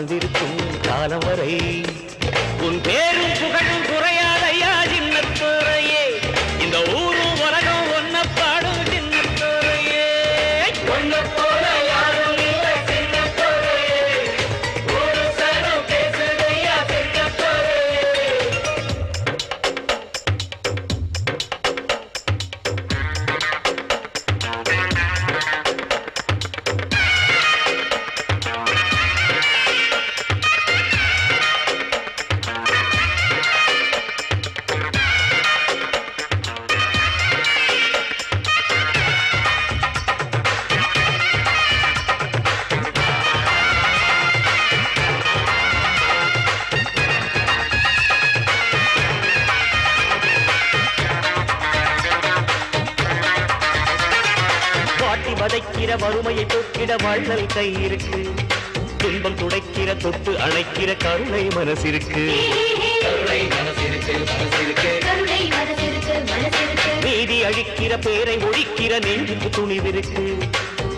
வாழ்ந்திருக்கும் காலம் வரை உன் பேரும் புகழும் குறையாதையா சின்னத்துறையே இந்த ஊரும் உலகம் ஒன்ன பாடும் சின்னத்துறையே ஒன்ன போல யாரும் இல்லை சின்னத்துறையே ஒரு சனம் பேசுதையா சின்னத்துறையே வதைக்கிற வறுமையை போக்கிட வாழ்தல் கை இருக்கு துன்பம் துடைக்கிற தொட்டு அணைக்கிற கருணை மனசிருக்கு நீதி அழிக்கிற பேரை ஒழிக்கிற நெஞ்சுக்கு துணிவிருக்கு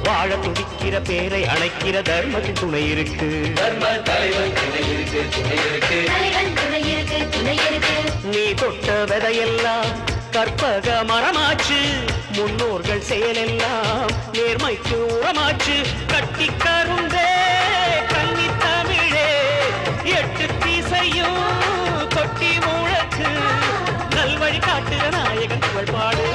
வாழ துடிக்கிற பேரை அணைக்கிற தர்மத்தின் துணை இருக்கு நீ தொட்ட விதையெல்லாம் கற்பக மரமாச்சு முன்னோர்கள் செயலெல்லாம் நேர்மைக்கு உரமாச்சு கட்டி கருந்தே கன்னி தமிழே எட்டு திசையும் கொட்டி முழக்கு நல்வழி காட்டுற நாயகன் புகழ் பாடு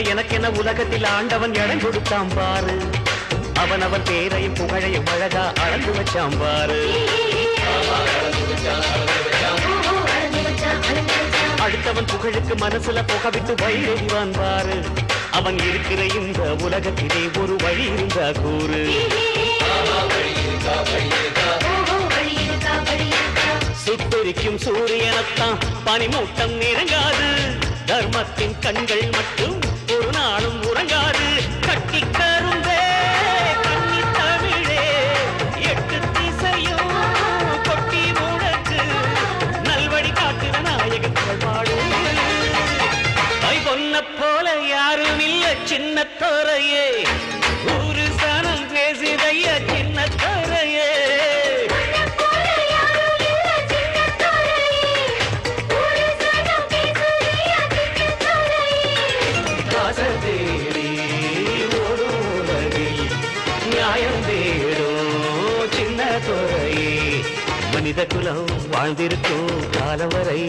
எனக்கென உலகத்தில் ஆண்டவன் இடம் கொடுத்தான் பாரு அவன் பேரையும் புகழையும் அழகா அளந்து வச்சான் பாரு அடுத்தவன் புகழுக்கு மனசுல புகவிட்டு வழிவான் பாரு அவன் இருக்கிற இந்த உலகத்திலே ஒரு வழி இருந்தா கூறு சுட்டெரிக்கும் சூரியனத்தான் பனிமூட்டம் நெருங்காது தர்மத்தின் கண்கள் மட்டும் ஒரு நாளும் உறங்காது கட்டி கருந்தே கன்னி தமிழே எட்டு திசையும் கொட்டி முழக்கு நல்வழி காட்டுற நாயகன் பாடு ஐ பொன்ன போல யாரும் இல்ல சின்ன தோரையே ஒரு சனம் பேசுதைய சின்ன தோரையே மனித குலம் வாழ்ந்திருக்கும் காலம் வரை